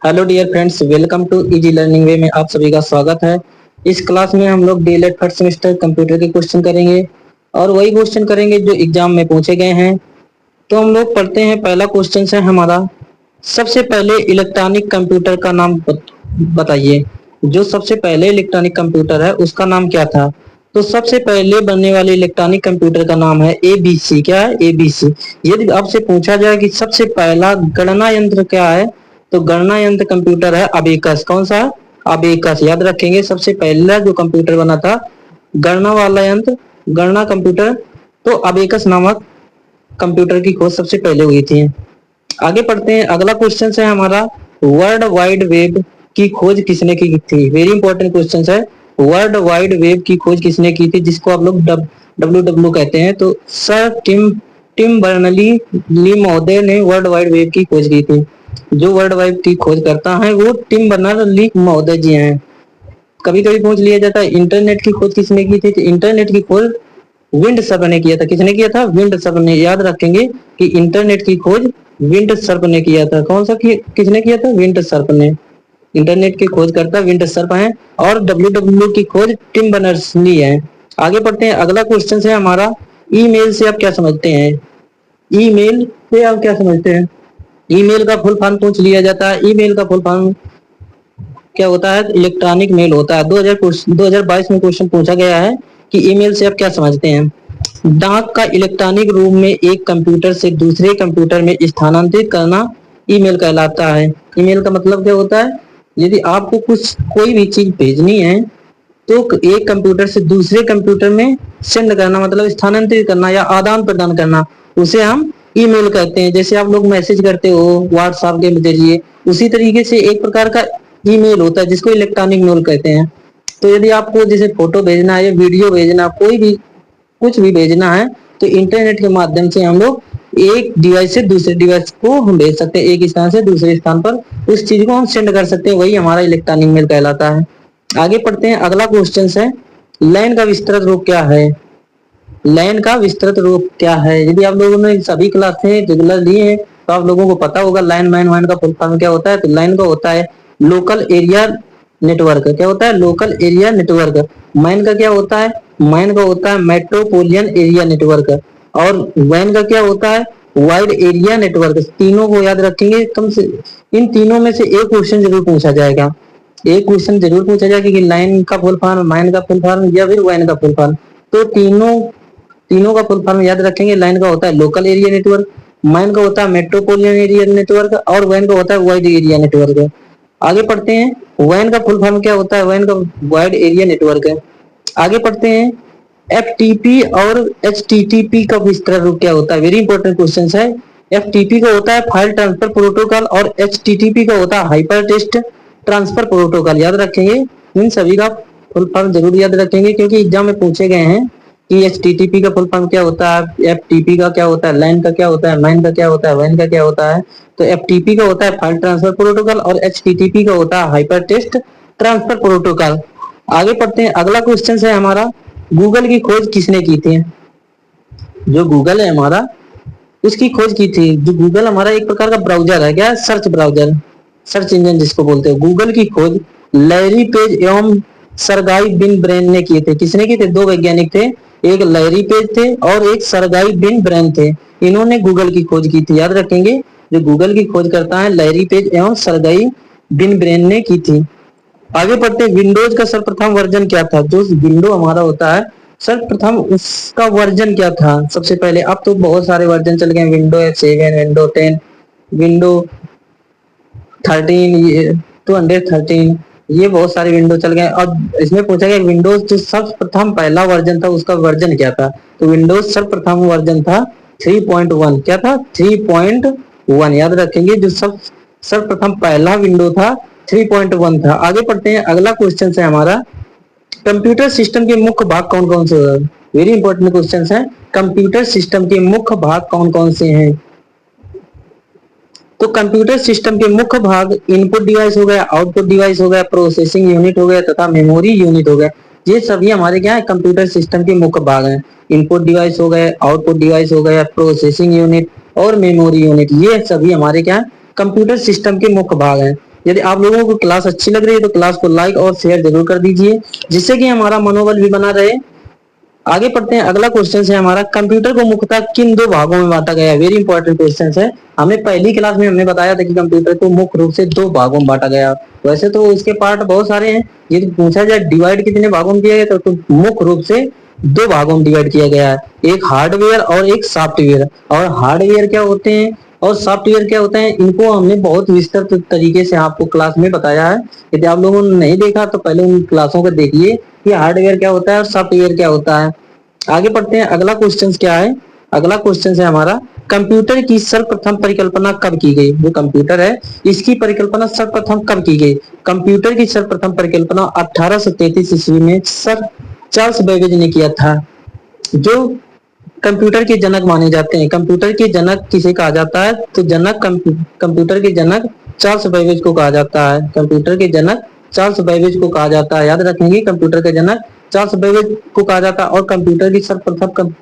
Hello dear friends, welcome to easy learning way में आप सभी का स्वागत है। इस क्लास में हम लोग डीएलएड फर्स्ट सेमेस्टर कंप्यूटर के क्वेश्चन करेंगे और वही क्वेश्चन करेंगे जो एग्जाम में पूछे गए हैं। तो हम लोग पढ़ते हैं। पहला क्वेश्चन है हमारा, सबसे पहले इलेक्ट्रॉनिक कंप्यूटर का नाम बताइए। जो सबसे पहले इलेक्ट्रॉनिक कंप्यूटर है उसका नाम क्या था? तो सबसे पहले बनने वाले इलेक्ट्रॉनिक कंप्यूटर का नाम है एबीसी। क्या है? एबीसी। यदि आपसे पूछा जाए कि सबसे पहला गणना यंत्र क्या है, तो गणना यंत्र कंप्यूटर है अबेकस। कौन सा? अबेकस। याद रखेंगे, सबसे पहला जो कंप्यूटर बना था गणना वाला यंत्र, गणना कंप्यूटर, तो अबेकस नामक कंप्यूटर की खोज सबसे पहले हुई थी। आगे पढ़ते हैं। अगला क्वेश्चन है हमारा, वर्ल्ड वाइड वेब की खोज किसने की थी? वेरी इंपॉर्टेंट क्वेश्चन है। वर्ल्ड वाइड वेब की खोज किसने की थी, जिसको आप लोग डब्ल्यू कहते हैं? तो सर टिम टिम बर्नली ली महोदय ने वर्ल्ड वाइड वेब की खोज की थी। जो वर्ल्ड वाइड की खोज करता है वो टिम बर्नर्स-ली महोदय जी हैं। कभी कभी पूछ लिया जाता है इंटरनेट की खोज किसने की थी, तो इंटरनेट की खोज विंडसर्फ ने किया था। किसने किया था? विंडसर्फ ने। याद रखेंगे कि इंटरनेट की खोज विंडसर्फ ने किया था। कौन सा किसने किया था? विंडसर्फ ने। इंटरनेट की खोज करता विंडसर्फ है और डब्ल्यू की खोज टिम बर्नर्स ली है। आगे पढ़ते हैं। अगला क्वेश्चन है हमारा, ईमेल से आप क्या समझते हैं? ईमेल से आप क्या समझते हैं? ईमेल का फुल फॉर्म पूछ लिया जाता है। ईमेल का फुल फॉर्म क्या होता है? इलेक्ट्रॉनिक मेल होता है। 2022 में क्वेश्चन पूछा गया है कि ईमेल से आप क्या समझते हैं? डाक का इलेक्ट्रॉनिक रूप में एक कंप्यूटर से दूसरे कंप्यूटर में स्थानांतरित करना ईमेल कहलाता है। ईमेल का मतलब क्या होता है? यदि आपको कोई भी चीज भेजनी है तो एक कंप्यूटर से दूसरे कंप्यूटर में सेंड करना, मतलब स्थानांतरित करना या आदान प्रदान करना, उसे हम ईमेल कहते हैं। जैसे आप लोग मैसेज करते हो व्हाट्सएप के जरिए, उसी तरीके से एक प्रकार का ईमेल होता है जिसको इलेक्ट्रॉनिक मेल कहते हैं। तो यदि आपको जैसे फोटो भेजना है या वीडियो भेजना, कोई भी कुछ भी भेजना है, तो इंटरनेट के माध्यम से हम लोग एक डिवाइस से दूसरे डिवाइस को हम भेज सकते हैं। एक स्थान से दूसरे स्थान पर उस चीज को हम सेंड कर सकते हैं, वही हमारा इलेक्ट्रॉनिक मेल कहलाता है। आगे पढ़ते हैं। अगला क्वेश्चन है, लैन का विस्तृत रूप क्या है? लैन का विस्तृत रूप क्या है? यदि आप लोगों ने सभी क्लासें रेगुलर ली हैं तो आप लोगों को पता होगा लैन मैन वैन का फुल फॉर्म क्या होता है। तो लैन का होता है लोकल एरिया नेटवर्क। क्या होता है? Local area network. मैन का क्या होता है? मैन का होता है मेट्रोपोलियन एरिया नेटवर्क। और वैन का क्या होता है? Wide area network. तीनों को याद रखेंगे। कम से इन तीनों में से एक क्वेश्चन जरूर पूछा जाएगा। एक क्वेश्चन जरूर पूछा जाएगा कि लाइन का फुल फॉर्म, मैन का फुल फॉर्म या फिर वैन का फुल फॉर्म। तो तीनों तीनों का फुल फॉर्म याद रखेंगे। लाइन का होता है लोकल एरिया नेटवर्क, मैन का होता है मेट्रोपोलियन एरिया नेटवर्क और वैन का होता है वाइड एरिया नेटवर्क। आगे पढ़ते हैं। वैन का फुल फॉर्म क्या होता है? वैन का वाइड एरिया नेटवर्क है। आगे पढ़ते हैं। एफटीपी और एचटीटीपी का विस्तृत रूप क्या होता है? वेरी इंपॉर्टेंट क्वेश्चन है। एफटीपी का होता है फाइल ट्रांसफर प्रोटोकॉल और एचटीटीपी का होता है हाइपर टेक्स्ट ट्रांसफर प्रोटोकॉल। याद रखेंगे, इन सभी का फुल फॉर्म जरूर याद रखेंगे क्योंकि एग्जाम में पूछे गए हैं कि एचटीटीपी का फुल फॉर्म क्या होता है, एफटीपी का क्या होता है, लैन का क्या होता है, मैन का क्या होता है, वैन का क्या होता है। तो एफटीपी का होता है फाइल ट्रांसफर प्रोटोकॉल और एचटीटीपी का होता है हाइपर टेक्स्ट ट्रांसफर प्रोटोकॉल। आगे पढ़ते हैं। अगला क्वेश्चन है हमारा, गूगल की खोज किसने की थी? जो गूगल है हमारा, उसकी खोज की थी। जो गूगल हमारा एक प्रकार का ब्राउजर है। क्या? सर्च ब्राउजर, सर्च इंजन जिसको बोलते हैं। गूगल की खोज लैरी पेज एवं सरगाई बिन ब्रेन ने किए थे। किसने किए थे? दो वैज्ञानिक थे, एक लैरी पेज थे और एक सरगाई बिन ब्रेन थे। इन्होंने गूगल की खोज की थी। याद रखेंगे, जो गूगल की खोज करता है लैरी पेज एवं सरगाई बिन ब्रेन ने की थी। आगे पढ़ते हैं। विंडोज का सर्वप्रथम वर्जन क्या था? जो विंडो हमारा होता है सर्वप्रथम उसका वर्जन क्या था सबसे पहले? अब तो बहुत सारे वर्जन चल गए, विंडो 7, विंडो 10, विंडो 13, ये 213, ये बहुत सारे विंडो चल गए। अब इसमें पूछा गया विंडोज जो सर्वप्रथम पहला वर्जन था उसका वर्जन क्या था? तो विंडोज सर्वप्रथम वर्जन था 3.1। क्या था? 3.1। याद रखेंगे, जो सर्वप्रथम पहला विंडो था 3.1 था। आगे पढ़ते हैं। अगला क्वेश्चन है हमारा, कंप्यूटर सिस्टम के मुख्य भाग कौन कौन से हैं? वेरी इंपॉर्टेंट क्वेश्चन है। कंप्यूटर सिस्टम के मुख्य भाग कौन कौन से हैं? तो कंप्यूटर सिस्टम के मुख्य भाग इनपुट डिवाइस हो गया, आउटपुट डिवाइस हो गया, प्रोसेसिंग यूनिट हो गया तथा मेमोरी यूनिट हो गया। ये सभी हमारे क्या है? कंप्यूटर सिस्टम के मुख्य भाग हैं। इनपुट डिवाइस हो गए, आउटपुट डिवाइस हो गया, प्रोसेसिंग यूनिट और मेमोरी यूनिट, ये सभी हमारे क्या है? कंप्यूटर सिस्टम के मुख्य भाग हैं। यदि आप लोगों को क्लास अच्छी लग रही है तो क्लास को लाइक और शेयर जरूर कर दीजिए, जिससे कि हमारा मनोबल भी बना रहे। आगे पढ़ते हैं, अगला क्वेश्चन है हमारा, कंप्यूटर को मुख्यतः किन दो भागों में बांटा गया है। वेरी इंपॉर्टेंट क्वेश्चन है। हमें पहली क्लास में हमने बताया था कि कंप्यूटर को मुख्य रूप से दो भागों में बांटा गया। वैसे तो इसके पार्ट बहुत सारे हैं, यदि पूछा जाए डिवाइड कितने भागों में किया गया तो मुख्य रूप से दो भागों में डिवाइड किया गया है, एक हार्डवेयर और एक सॉफ्टवेयर। और हार्डवेयर क्या होते हैं और सॉफ्टवेयर क्या होता है, इनको हमने बहुत विस्तृत तरीके से आपको क्लास में बताया है। यदि आप लोगों ने नहीं देखा तो पहले उन क्लासों को देखिए कि हार्डवेयर क्या होता है और सॉफ्टवेयर क्या होता है। आगे पढ़ते हैं, अगला क्वेश्चन क्या है। अगला क्वेश्चन है हमारा, कंप्यूटर की सर्वप्रथम परिकल्पना कब की गई। जो कंप्यूटर है इसकी परिकल्पना सर्वप्रथम कब की गई। कंप्यूटर की सर्वप्रथम परिकल्पना 1833 ईस्वी में सर चार्ल्स बेबेज ने किया था, जो कंप्यूटर के जनक माने जाते हैं। कंप्यूटर के जनक किसे कहा जाता है तो कंप्यूटर के जनक चार्ल्स बेबेज को कहा जाता है। कंप्यूटर के जनक चार्ल्स बेबेज को कहा जाता है, याद रखेंगे, कंप्यूटर के जनक चार्ल्स बेबेज को कहा जाता है। और कंप्यूटर की सर्वप्रथम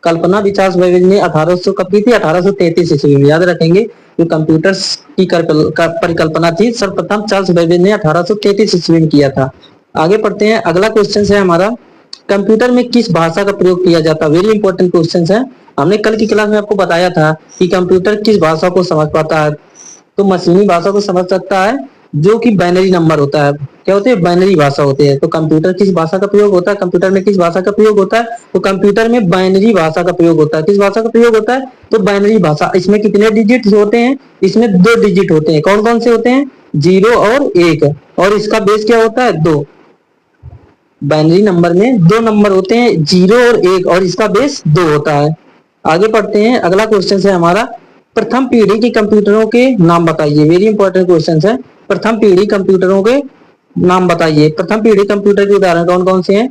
कल्पना भी चार्ल्स बेबेज ने 1800 कब की थी, 1833 ईस्वी में, याद रखेंगे। जो कंप्यूटर की परिकल्पना थी सर्वप्रथम चार्ल्स बेबेज ने 1833 ईस्वी में किया था। आगे पढ़ते हैं, अगला क्वेश्चन है हमारा, कंप्यूटर में किस भाषा का प्रयोग किया जाता है। वेरी इंपॉर्टेंट क्वेश्चन है। हमने कल की क्लास में आपको बताया था कि कंप्यूटर किस भाषा को समझ पाता है, तो मशीनी भाषा को समझ सकता है, जो कि बाइनरी नंबर होता है। क्या होते हैं, बाइनरी भाषा होती है। तो कंप्यूटर किस भाषा का प्रयोग होता है, कंप्यूटर में किस भाषा का प्रयोग होता है, तो कंप्यूटर में बाइनरी भाषा का प्रयोग होता है। किस भाषा का प्रयोग होता है, तो बाइनरी भाषा। इसमें कितने डिजिट होते हैं, इसमें 2 डिजिट होते हैं। कौन कौन से होते हैं, 0 और 1। और इसका बेस क्या होता है, 2। बाइनरी नंबर में 2 नंबर होते हैं, 0 और 1, और इसका बेस 2 होता है। आगे पढ़ते हैं, अगला क्वेश्चन है हमारा, प्रथम पीढ़ी के कंप्यूटरों के नाम बताइए। वेरी इंपॉर्टेंट क्वेश्चन है। प्रथम पीढ़ी कंप्यूटरों के नाम बताइए। प्रथम पीढ़ी कंप्यूटर के उदाहरण कौन कौन से हैं,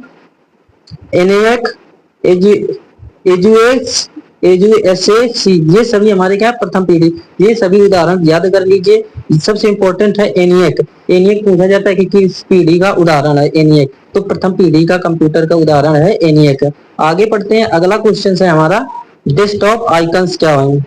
एनएक, एजुएक्स, एजुएसएसी, ये सभी हमारे क्या प्रथम पीढ़ी। ये सभी उदाहरण याद कर लीजिए। सबसे इंपॉर्टेंट है एनिएक। एनिएक पूछा जाता है कि किस पीढ़ी का उदाहरण है एनिएक, तो प्रथम पीढ़ी का कंप्यूटर का उदाहरण है एनिएक। आगे पढ़ते हैं, अगला क्वेश्चन है हमारा, डेस्कटॉप आइकन्स क्या है।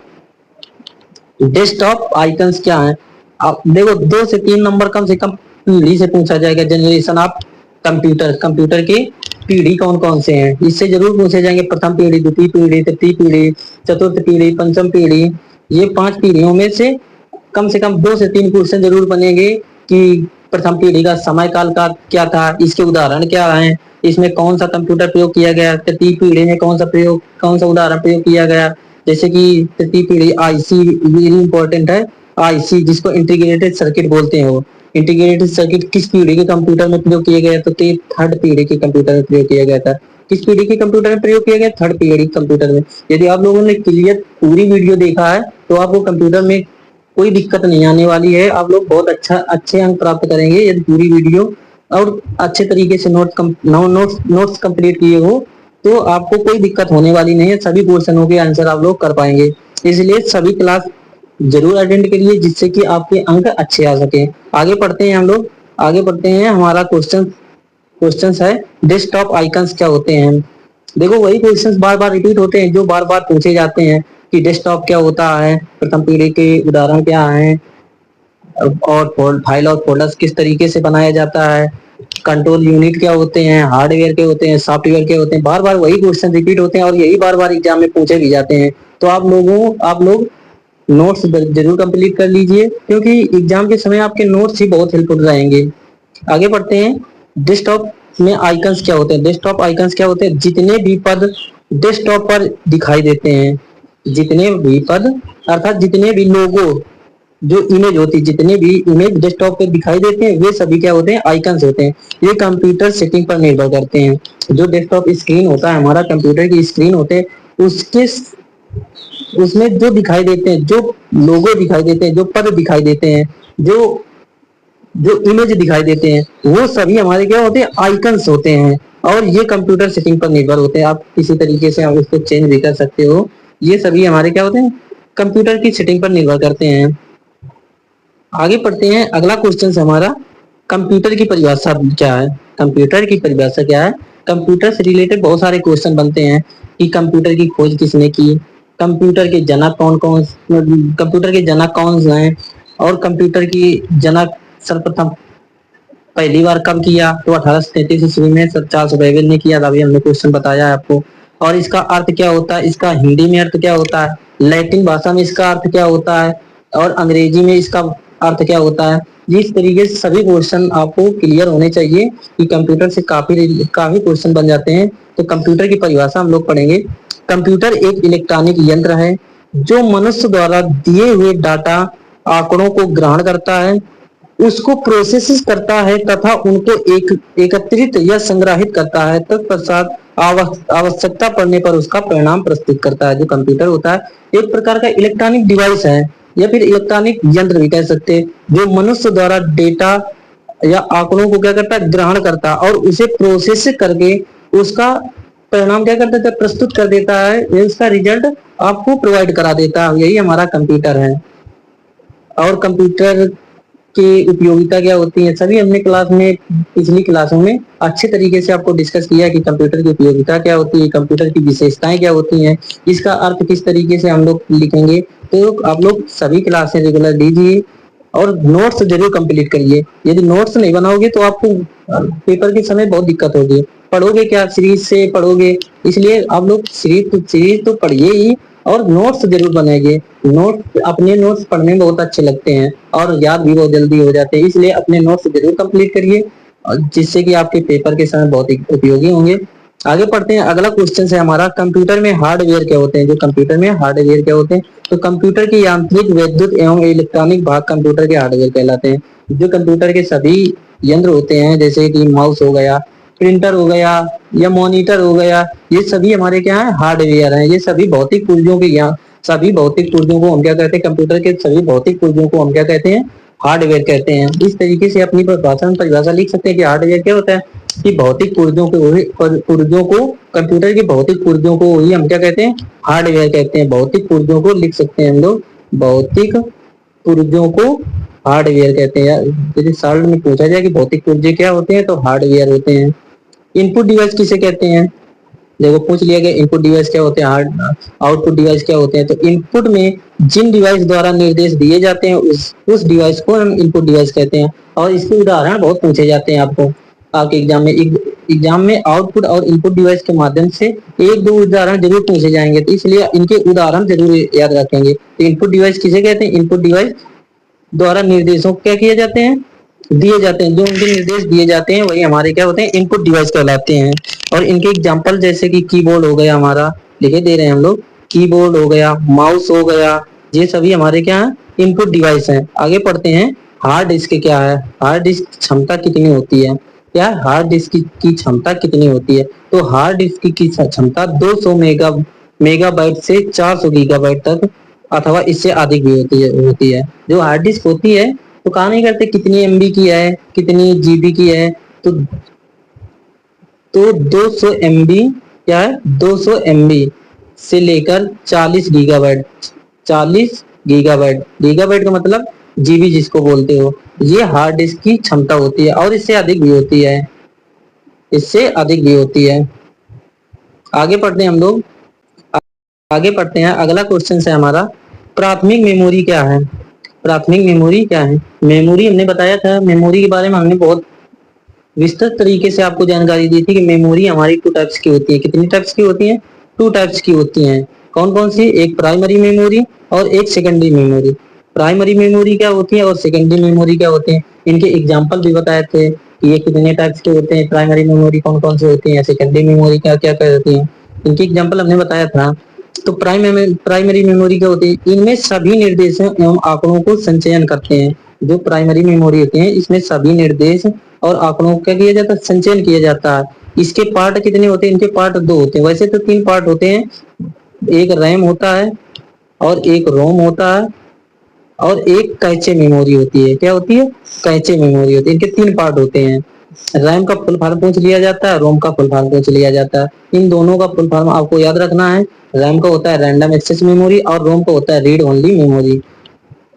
डेस्कटॉप आइकन्स क्या है, आप देखो 2 से 3 नंबर कम से कम पीढ़ी से पूछा जाएगा। जनरेशन ऑफ कंप्यूटर, कंप्यूटर की पीढ़ी कौन कौन से हैं, इससे जरूर पूछे जाएंगे। प्रथम पीढ़ी, द्वितीय पीढ़ी, तृतीय पीढ़ी, चतुर्थ पीढ़ी, पंचम पीढ़ी। ये 5 पीढ़ियों में से कम 2 से 3 क्वेश्चन जरूर बनेंगे कि प्रथम पीढ़ी का समय काल का क्या था, इसके उदाहरण क्या है, इसमें कौन सा कंप्यूटर प्रयोग किया गया, तृतीय पीढ़ी में कौन सा उदाहरण प्रयोग किया गया। जैसे कि तृतीय पीढ़ी आईसी, वेरी इंपॉर्टेंट है। आईसी जिसको इंटीग्रेटेड सर्किट बोलते हैं, वो इंटीग्रेटेड सर्किट किस पीढ़ी के कंप्यूटर में प्रयोग किया गया, तो थर्ड पीढ़ी के कंप्यूटर में प्रयोग किया गया था। किस पीढ़ी के कंप्यूटर में प्रयोग किया गया, थर्ड पीढ़ी कंप्यूटर में। यदि आप लोगों ने क्लियर पूरी वीडियो देखा है तो आपको कंप्यूटर में कोई दिक्कत नहीं आने वाली है। आप लोग बहुत अच्छे अंक प्राप्त करेंगे यदि पूरी वीडियो और अच्छे तरीके से नोट्स कंप्लीट किए हो, तो आपको कोई दिक्कत होने वाली नहीं है। सभी क्वेश्चनों के आंसर आप लोग कर पाएंगे। इसलिए सभी क्लास जरूर अटेंड करिए, जिससे कि आपके अंक अच्छे आ सके। आगे पढ़ते हैं हम लोग, आगे पढ़ते हैं। हमारा क्वेश्चन है, डेस्कटॉप आइकन्स क्या होते हैं। देखो वही क्वेश्चंस बार बार रिपीट होते हैं जो बार बार पूछे जाते हैं कि डेस्कटॉप क्या होता है, प्रथम पीढ़ी के उदाहरण क्या हैं, और फाइल और फोल्डर्स किस तरीके से बनाया जाता है, कंट्रोल यूनिट क्या होते हैं, हार्डवेयर के होते हैं, सॉफ्टवेयर के होते हैं। बार बार वही क्वेश्चन रिपीट होते हैं और यही बार बार एग्जाम में पूछे भी जाते हैं। तो आप लोग नोट्स जरूर कंप्लीट कर लीजिए, क्योंकि एग्जाम के समय आपके नोट्स ही बहुत हेल्पफुल रहेंगे। आगे बढ़ते हैं, डेस्कटॉप में आइकन्स क्या होते हैं। डेस्कटॉप आइकन्स क्या होते हैं, जितने भी पद डेस्कटॉप पर दिखाई देते हैं, जितने भी पद अर्थात जितने भी लोगो, जो इमेज होती है, जितने भी इमेज डेस्कटॉप पे दिखाई देते हैं वे सभी क्या होते हैं, आइकन्स होते हैं। ये कंप्यूटर सेटिंग पर निर्भर करते हैं। जो डेस्कटॉप स्क्रीन होता है, हमारा कंप्यूटर की स्क्रीन होते हैं, उसके उसमें जो दिखाई देते हैं, जो लोगो दिखाई देते हैं, जो पद दिखाई देते हैं, जो जो इमेज दिखाई देते हैं, वो सभी हमारे क्या होते हैं, आइकन्स होते हैं। और ये कंप्यूटर सेटिंग पर निर्भर होते हैं। आप किसी तरीके से आप उसको चेंज भी कर सकते हो। ये सभी हमारे क्या होते हैं, कंप्यूटर की सेटिंग पर निर्भर करते हैं। आगे पढ़ते हैं, अगला क्वेश्चन है हमारा, कंप्यूटर की परिभाषा क्या है। कंप्यूटर की परिभाषा क्या है। कंप्यूटर से रिलेटेड बहुत सारे क्वेश्चन बनते हैं कि कंप्यूटर की खोज किसने की, कंप्यूटर के जनक कौन कौन हैं, और कंप्यूटर की जनक सर्वप्रथम पहली बार कब किया, तो 1833 ईस्वी में सर चार्ल्स बेबेल ने किया था। अभी हमने क्वेश्चन बताया है आपको। और इसका अर्थ क्या होता है, इसका हिंदी में अर्थ क्या होता है, लैटिन भाषा में इसका अर्थ क्या होता है, और अंग्रेजी में इसका अर्थ क्या होता है। जिस तरीके से सभी क्वेश्चन आपको क्लियर होने चाहिए कि कंप्यूटर से काफी काफी क्वेश्चन बन जाते हैं। तो कंप्यूटर की परिभाषा हम लोग पढ़ेंगे। कंप्यूटर एक इलेक्ट्रॉनिक यंत्र है जो मनुष्य द्वारा दिए हुए डाटा आंकड़ों को ग्रहण करता है, उसको प्रोसेस करता है तथा उनको एकत्रित या संग्रहित करता है। तत्पश्चात आवश्यकता पड़ने पर उसका परिणाम प्रस्तुत करता है। जो कंप्यूटर होता है एक प्रकार का इलेक्ट्रॉनिक डिवाइस है या फिर इलेक्ट्रॉनिक यंत्र भी कह सकते हैं, जो मनुष्य द्वारा डेटा या आंकड़ों को क्या करता है, ग्रहण करता है और उसे प्रोसेस करके उसका परिणाम क्या करता है, प्रस्तुत कर देता है। इसका रिजल्ट आपको प्रोवाइड करा देता है। यही हमारा कंप्यूटर है। और कंप्यूटर की उपयोगिता क्या होती है, सभी हमने क्लास में पिछली क्लासों में अच्छे तरीके से आपको डिस्कस किया कि कंप्यूटर की उपयोगिता क्या होती है, कंप्यूटर की विशेषताएं क्या होती हैं, इसका अर्थ किस तरीके से हम लोग लिखेंगे। तो आप लोग सभी क्लासें रेगुलर लीजिए और नोट्स जरूर कंप्लीट करिए। यदि नोट्स नहीं बनाओगे तो आपको पेपर के समय बहुत दिक्कत होगी। पढ़ोगे क्या, सीरीज से पढ़ोगे, इसलिए आप लोग सीरीज तो पढ़िए ही और नोट्स जरूर बनाइए। नोट्स, अपने नोट्स पढ़ने में बहुत अच्छे लगते हैं और याद भी बहुत जल्दी हो जाते हैं, इसलिए अपने नोट्स जरूर कंप्लीट करिए जिससे कि आपके पेपर के समय बहुत उपयोगी होंगे। आगे पढ़ते हैं। अगला क्वेश्चन है हमारा, कंप्यूटर में हार्डवेयर क्या होते हैं। जो कंप्यूटर में हार्डवेयर क्या होते हैं, तो कंप्यूटर की यांत्रिक, वैद्युत एवं इलेक्ट्रॉनिक भाग कंप्यूटर के हार्डवेयर कहलाते हैं। जो कंप्यूटर के सभी यंत्र होते हैं जैसे कि माउस हो गया, प्रिंटर हो गया या मॉनिटर हो गया, ये सभी हमारे क्या है, हार्डवेयर हैं। ये सभी भौतिक पुर्जों के यहाँ, सभी भौतिक पुर्जों को हम क्या कहते हैं, कंप्यूटर के सभी भौतिक पुर्जों को हम क्या कहते हैं, हार्डवेयर कहते हैं। इस तरीके से अपनी भाषा में परिभाषा लिख सकते हैं कि हार्डवेयर क्या होता है, कि भौतिक पुर्जों को कंप्यूटर की भौतिक पुर्जों को ही हम क्या कहते हैं, हार्डवेयर कहते हैं। भौतिक पुर्जों को लिख सकते हैं हम लोग, भौतिक पुर्जों को हार्डवेयर कहते हैं। यदि सवाल में पूछा जाए कि भौतिक पुर्जे क्या होते हैं, तो हार्डवेयर होते हैं। इनपुट डिवाइस किसे कहते हैं, देखो पूछ लिया गया इनपुट डिवाइस क्या होते हैं, हार्ड आउटपुट डिवाइस क्या होते हैं। तो इनपुट में जिन डिवाइस द्वारा निर्देश दिए जाते हैं उस डिवाइस को हम इनपुट डिवाइस कहते हैं। और इसके उदाहरण बहुत पूछे जाते हैं आपको आपके एग्जाम में आउटपुट और इनपुट डिवाइस के माध्यम से एक दो उदाहरण जरूर पूछे जाएंगे, तो इसलिए इनके उदाहरण जरूर याद रखेंगे। तो इनपुट डिवाइस किसे कहते हैं, इनपुट डिवाइस द्वारा निर्देशों क्या किए जाते हैं, दिए जाते हैं। जो उनके निर्देश दिए जाते हैं वही हमारे क्या होते हैं, इनपुट डिवाइस कहलाते हैं। और इनके एग्जांपल जैसे कि कीबोर्ड हो गया, हमारा लिखे दे रहे हैं हम लोग, कीबोर्ड हो गया, माउस हो गया, ये सभी हमारे क्या है, इनपुट डिवाइस हैं। आगे पढ़ते हैं। हार्ड डिस्क क्या है, हार्ड डिस्क क्षमता कितनी होती है, क्या हार्ड डिस्क की क्षमता कितनी होती है। तो हार्ड डिस्क की क्षमता 200 मेगाबाइट से 400 गीगाबाइट तक अथवा इससे अधिक भी होती है। जो हार्ड डिस्क होती है तो कहा नहीं करते कितनी एमबी की है, कितनी जीबी की है। तो 200 एमबी क्या है, 200 एमबी से लेकर 40 गीगाबाइट, 40 गीगाबाइट, गीगाबाइट का मतलब जीबी जिसको बोलते हो, ये हार्ड डिस्क की क्षमता होती है। और इससे अधिक भी होती है, इससे अधिक भी होती है। आगे पढ़ते हैं हम लोग, आगे पढ़ते हैं। अगला क्वेश्चन है हमारा, प्राथमिक मेमोरी क्या है। प्राथमिक मेमोरी क्या है, मेमोरी हमने बताया था, मेमोरी के बारे में हमने बहुत विस्तृत तरीके से आपको जानकारी दी थी कि मेमोरी हमारी 2 टाइप्स की होती है। कितनी टाइप्स की होती है, 2 टाइप्स की होती हैं। कौन कौन सी, एक प्राइमरी मेमोरी और एक सेकेंडरी मेमोरी। प्राइमरी मेमोरी क्या होती है और सेकेंडरी मेमोरी क्या होती है, इनके एग्जाम्पल भी बताए थे कि ये कितने टाइप्स के होते हैं, प्राइमरी मेमोरी कौन कौन सी होती है, सेकेंडरी मेमोरी क्या क्या होती है, इनके एग्जाम्पल हमने बताया था। तो प्राइमरी मेमोरी क्या होती है, इनमें सभी निर्देशों एवं आंकड़ों को संचयन करते हैं। जो प्राइमरी मेमोरी होती है इसमें सभी निर्देश और आंकड़ों को क्या किया जाता है, संचयन किया जाता है। इसके पार्ट कितने होते हैं, इनके पार्ट 2 होते हैं। वैसे तो 3 पार्ट होते हैं, एक रैम होता है और एक रोम होता है और एक कैचे मेमोरी होती है। क्या होती है, कैचे मेमोरी होती है। इनके 3 पार्ट होते हैं। रैम का फुल फॉर्म पूछ लिया जाता है, रोम का फुल फॉर्म पूछ लिया जाता है। इन दोनों का फुल फॉर्म आपको याद रखना है। रैम का होता है रैंडम एक्सेस मेमोरी और रोम का होता है रीड ओनली मेमोरी।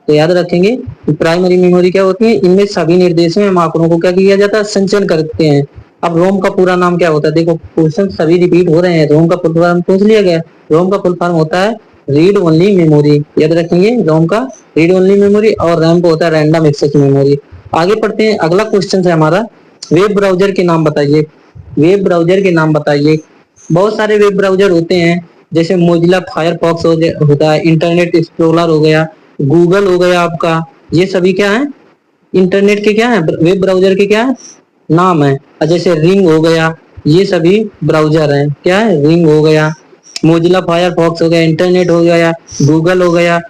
तो याद रखेंगे प्राइमरी मेमोरी क्या होती है, इनमें सभी निर्देशों एवं आंकड़ों को क्या किया जाता है, संचयन करते हैं। अब रोम का पूरा नाम क्या होता है, देखो क्वेश्चन सभी रिपीट हो रहे हैं। रोम का फुल फॉर्म पूछ लिया गया, रोम का फुल फॉर्म होता है रीड ओनली मेमोरी, याद रखेंगे रोम का रीड ओनली मेमोरी, और रैम को होता है रैंडम एक्सेस मेमोरी। आगे पढ़ते हैं, अगला क्वेश्चन है हमारा, वेब ब्राउजर के नाम बताइए। वेब ब्राउजर के नाम बताइए। बहुत सारे वेब ब्राउजर होते हैं, जैसे मोजिला फायरफॉक्स होता है, इंटरनेट एक्सप्लोरर हो गया, गूगल हो गया आपका, ये सभी क्या है, इंटरनेट के क्या है, वेब ब्राउजर के क्या है, नाम है। और जैसे रिंग हो गया, ये सभी ब्राउजर हैं, क्या है, रिंग हो गया, मोजिला फायरफॉक्स हो गया, इंटरनेट हो गया, गूगल हो गया,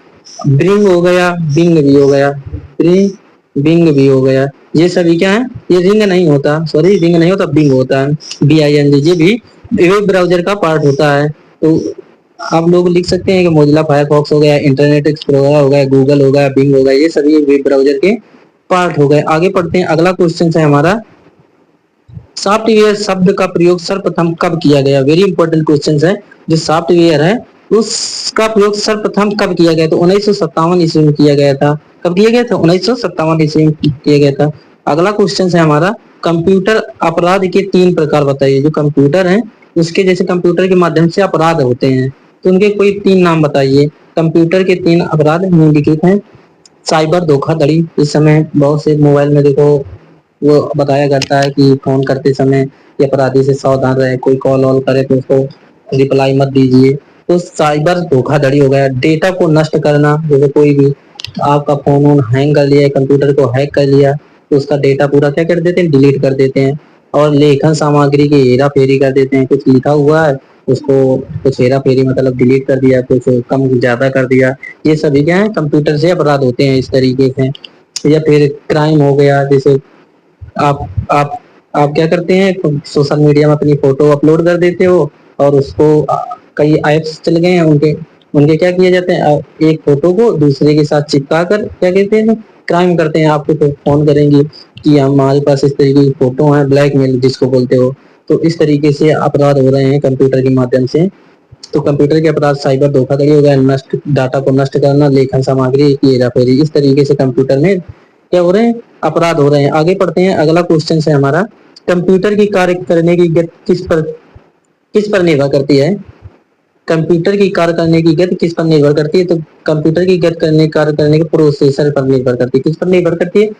ब्रिंग हो गया, बिंग भी हो गया, ब्रिंग बिंग भी हो गया, ये सभी क्या है, ये रिंग नहीं होता, सॉरी रिंग नहीं होता, बिंग होता है, BING, ये भी वेब ब्राउजर का पार्ट होता है। तो आप लोग लिख सकते हैं कि मोजिला फायरफॉक्स हो गया, इंटरनेट एक्सप्लोरर हो गया, गूगल हो गया, बिंग हो गया, ये सभी वेब ब्राउजर के पार्ट हो गए। आगे पढ़ते हैं, अगला क्वेश्चन है हमारा, सॉफ्टवेयर शब्द का प्रयोग सर्वप्रथम कब किया गया। वेरी इंपॉर्टेंट क्वेश्चन है। जो सॉफ्टवेयर है उसका प्रयोग सर्वप्रथम कब किया गया, तो 1957 ईस्वी में किया गया था। कब किया गया था, 1957 ईस्वी में किया गया था। अगला क्वेश्चन है हमारा, कंप्यूटर अपराध के 3 प्रकार बताइए। जो कंप्यूटर है उसके जैसे कंप्यूटर के माध्यम से अपराध होते हैं, तो उनके कोई 3 नाम बताइए। कंप्यूटर के 3 अपराध निम्नलिखित हैं। साइबर धोखाधड़ी, इस समय बहुत से मोबाइल में देखो वो बताया करता है कि फोन करते समय ये अपराधी से सावधान रहे, कोई कॉल वॉल करे तो उसको रिप्लाई मत दीजिए। तो साइबर धोखाधड़ी हो गया। डेटा को नष्ट करना, जैसे कोई भी आपका फोन वोन हैंग कर लिया, कंप्यूटर को हैक कर लिया, तो उसका डेटा पूरा क्या कर देते हैं, डिलीट कर देते हैं। और लेखन सामग्री की हेरा फेरी कर देते हैं, कुछ लिखा हुआ है उसको कुछ हेरा फेरी मतलब डिलीट कर दिया, कुछ कम ज्यादा कर दिया, ये सभी क्या है, कंप्यूटर से अपराध होते हैं इस तरीके से। या फिर क्राइम हो गया, जैसे आप आप आप क्या करते हैं, सोशल मीडिया में अपनी फोटो अपलोड कर देते हो, और उसको कई ऐप्स चल गए हैं उनके उनके क्या किया जाता है, एक फोटो को दूसरे के साथ चिपका कर क्या कहते हैं, क्राइम करते हैं। आपको तो फोन करेंगे कि हमारे पास इस तरीके की फोटो है, ब्लैकमेल जिसको बोलते हो। तो इस तरीके से अपराध हो रहे हैं कंप्यूटर के माध्यम से। तो कंप्यूटर के अपराध साइबर धोखाधड़ी हो गया, नष्ट डाटा को नष्ट करना, लेखन सामग्री की हेराफेरी, इस तरीके से कंप्यूटर में क्या हो रहे हैं, अपराध हो रहे हैं। आगे पढ़ते हैं, अगला क्वेश्चन है हमारा, कंप्यूटर की कार्य करने की गति किस पर निर्भर करती है। कंप्यूटर की कार्य करने की गति किस पर निर्भर करती है, तो कंप्यूटर की गति कार्य करने के प्रोसेसर पर निर्भर करती है। किस पर निर्भर करती है,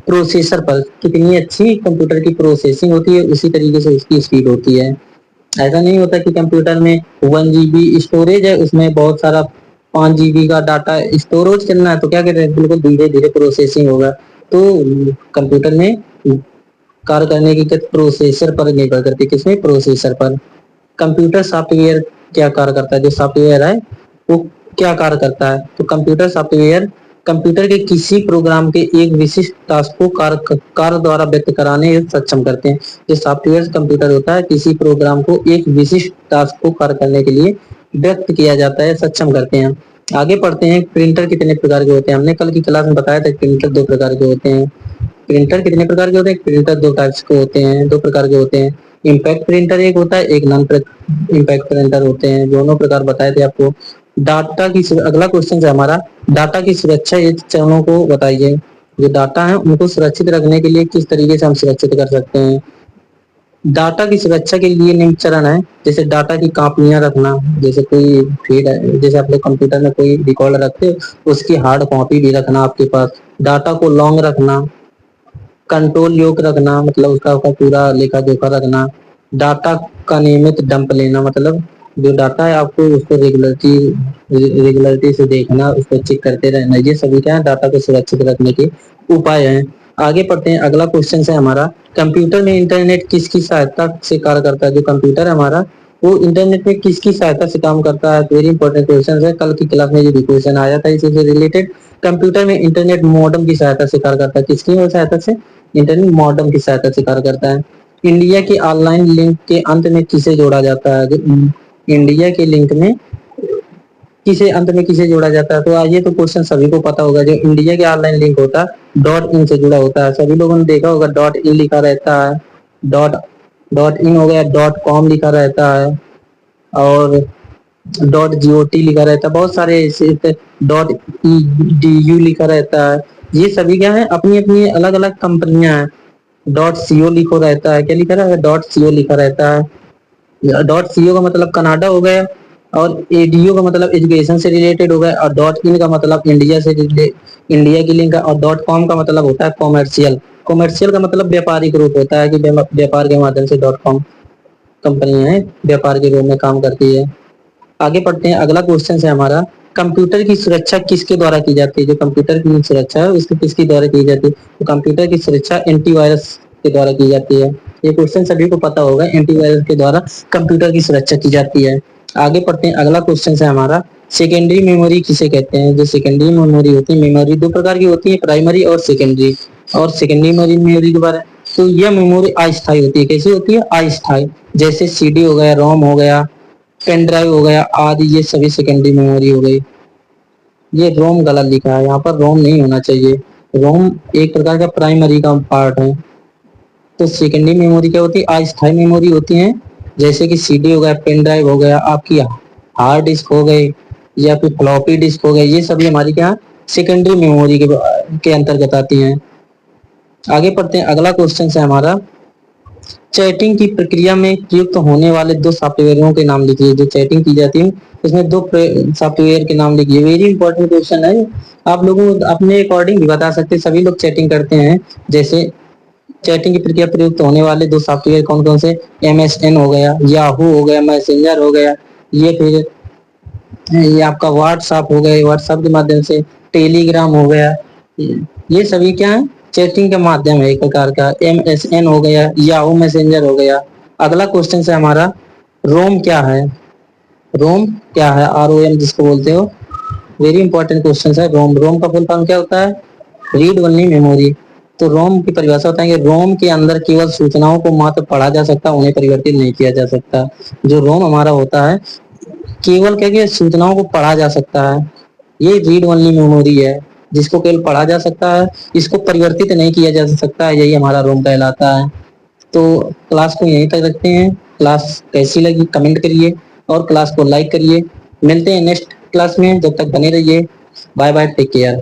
प्रोसेसर पर। कितनी अच्छी कंप्यूटर की प्रोसेसिंग होती है उसी तरीके से उसकी स्पीड होती है। ऐसा नहीं होता कि कंप्यूटर में 1 GB स्टोरेज है, उसमें बहुत सारा 5 GB का डाटा स्टोरेज करना है, तो क्या करें, बिल्कुल धीरे धीरे प्रोसेसिंग होगा। तो कंप्यूटर में कार्य करने की गति प्रोसेसर पर निर्भर करती है, किसमें, प्रोसेसर पर। कंप्यूटर सॉफ्टवेयर क्या कार्य करता है, जो सॉफ्टवेयर है वो क्या कार्य करता है, तो कंप्यूटर सॉफ्टवेयर कंप्यूटर के किसी प्रोग्राम के एक विशिष्ट टास्क को कार्य द्वारा व्यक्त कराने में सक्षम करते हैं। जो सॉफ्टवेयर कंप्यूटर होता है किसी प्रोग्राम को एक विशिष्ट टास्क को कार्य करने के लिए व्यक्त किया जाता है, सक्षम करते हैं। आगे पढ़ते हैं, प्रिंटर कितने प्रकार के होते हैं। हमने कल की क्लास में बताया था प्रिंटर 2 प्रकार के होते हैं। प्रिंटर कितने प्रकार के होते हैं, प्रिंटर 2 टाइप्स के होते हैं, 2 प्रकार के होते हैं। इम्पैक्ट प्रिंटर एक होता है, एक नॉन इम्पैक्ट प्रिंटर होते हैं, दोनों प्रकार बताए थे आपको। अगला क्वेश्चन है हमारा, डाटा की सुरक्षा ये चरणों को बताइए। जो डाटा है उनको सुरक्षित रखने के लिए किस तरीके से हम सुरक्षित कर सकते हैं। डाटा की सुरक्षा के लिए निम्न चरण है, जैसे डाटा की कॉपियां रखना, जैसे कोई फीड है, जैसे आप लोग कंप्यूटर में कोई रिकॉर्ड रखते हो उसकी हार्ड कॉपी भी रखना आपके पास। डाटा को लॉन्ग रखना, कंट्रोल योग्य रखना, मतलब उसका पूरा लेखा जोखा रखना। डाटा का नियमित डंप लेना, मतलब जो डाटा है आपको उसको रेगुलरिटी से देखना, उसको चेक करते रहना, ये सभी क्या है, डाटा को सुरक्षित रखने के उपाय हैं। आगे पढ़ते हैं, अगला क्वेश्चन है हमारा, कंप्यूटर में इंटरनेट किसकी सहायता से कार्य करता है। जो कंप्यूटर है हमारा वो इंटरनेट में किसकी सहायता से काम करता है। वेरी इंपॉर्टेंट क्वेश्चन है, कल की क्लास में जो भी क्वेश्चन आया था इसी से रिलेटेड। कंप्यूटर में इंटरनेट मॉडेम की सहायता से कार्य करता है, किसकी सहायता से, इंटरनेट मॉडेम की सहायता से कार्य करता है। इंडिया के ऑनलाइन लिंक के अंत में किसे जोड़ा जाता है। इंडिया के लिंक में किसे अंत में किसे जोड़ा जाता है, तो ये तो क्वेश्चन सभी को पता होगा। जो इंडिया के ऑनलाइन लिंक होता है डॉट इन से जुड़ा होता है, सभी लोगों ने देखा होगा डॉट इन लिखा रहता है, डॉट डॉट इन हो गया, डॉट कॉम लिखा रहता है, और .got लिखा रहता है, बहुत सारे ऐसे .edu लिखा रहता है। ये सभी क्या है, अपनी अपनी अलग अलग कंपनियां हैं। .co लिखो रहता है, क्या लिखा रहता है, .co लिखा रहता है। .co का मतलब कनाडा हो गया, और एडीओ का मतलब एजुकेशन से रिलेटेड हो गया, और डॉट इन का मतलब इंडिया से इंडिया की लिंक है, और डॉट कॉम का मतलब होता है कॉमर्शियल। कॉमर्शियल का मतलब व्यापारिक रूप होता है कि व्यापार के माध्यम से डॉट कॉम कंपनियां हैं व्यापार के रूप में काम करती है। आगे पढ़ते हैं, अगला क्वेश्चन है हमारा, कंप्यूटर की सुरक्षा किसके द्वारा की जाती है? जो कंप्यूटर की सुरक्षा है उसकी किसके द्वारा की जाती है? तो कंप्यूटर की सुरक्षा एंटीवायरस के द्वारा की जाती है। ये क्वेश्चन सभी को पता होगा, एंटीवायरस के द्वारा कंप्यूटर की सुरक्षा की जाती है। आगे पढ़ते हैं, अगला क्वेश्चन है हमारा, सेकेंडरी मेमोरी किसे कहते हैं? जो सेकेंडरी मेमोरी होती है, मेमोरी दो प्रकार की होती है, प्राइमरी और सेकेंडरी। और सेकेंडरी मेमोरी के बारे में, तो यह मेमोरी अस्थायी होती है। कैसी होती है? अस्थायी। जैसे सीडी हो गया, रोम हो गया, पेन ड्राइव हो गया आदि, ये सभी सेकेंडरी मेमोरी हो गई। ये रोम गलत लिखा है, यहाँ पर रोम नहीं होना चाहिए। रोम एक प्रकार का प्राइमरी का पार्ट है। तो सेकेंडरी मेमोरी क्या होती है? अस्थायी मेमोरी होती है, जैसे कि सीडी हो गया, पेन ड्राइव हो गया, आपकी हार्ड डिस्क हो गई, या फिर फ्लॉपी डिस्क हो गई, ये सभी हमारी क्या सेकेंडरी मेमोरी के अंतर्गत आती हैं। आगे पढ़ते हैं, अगला क्वेश्चन है हमारा, चैटिंग की प्रक्रिया में प्रयुक्त होने वाले दो सॉफ्टवेयरों के नाम लिखिए। जो चैटिंग की जाती है उसमें दो सॉफ्टवेयर के नाम लिखिए। वेरी इंपॉर्टेंट क्वेश्चन है, आप लोगों को अपने अकॉर्डिंग भी बता सकते हैं, सभी लोग चैटिंग करते हैं। जैसे चैटिंग की प्रक्रिया प्रयुक्त होने वाले दो सॉफ्टवेयर कौन कौन से? MSN हो गया, याहू हो गया, मैसेंजर हो गया, ये फिर ये आपका व्हाट्सएप हो गया, व्हाट्सएप के माध्यम से टेलीग्राम हो गया, ये सभी क्या है? चैटिंग का माध्यम है एक प्रकार का। MSN हो गया, याहू मैसेंजर हो गया। अगला क्वेश्चन है हमारा, रोम क्या है? रोम क्या है? ROM जिसको बोलते हो। वेरी इंपॉर्टेंट क्वेश्चन है। रोम, रोम का फुल फॉर्म क्या होता है? Read only memory. तो रोम की परिभाषा होता है कि रोम के अंदर केवल सूचनाओं को मात्र पढ़ा जा सकता, उन्हें परिवर्तित नहीं किया जा सकता। जो रोम हमारा होता है केवल क्या कि सूचनाओं को पढ़ा जा सकता है, ये रीड ओनली मेमोरी है, जिसको केवल पढ़ा जा सकता है, इसको परिवर्तित नहीं किया जा सकता है, यही हमारा रोम कहलाता है। तो क्लास को यहीं तक रखते हैं। क्लास कैसी लगी कमेंट करिए और क्लास को लाइक करिए। मिलते हैं नेक्स्ट क्लास में, जब तक बने रहिए। Bye bye, take care.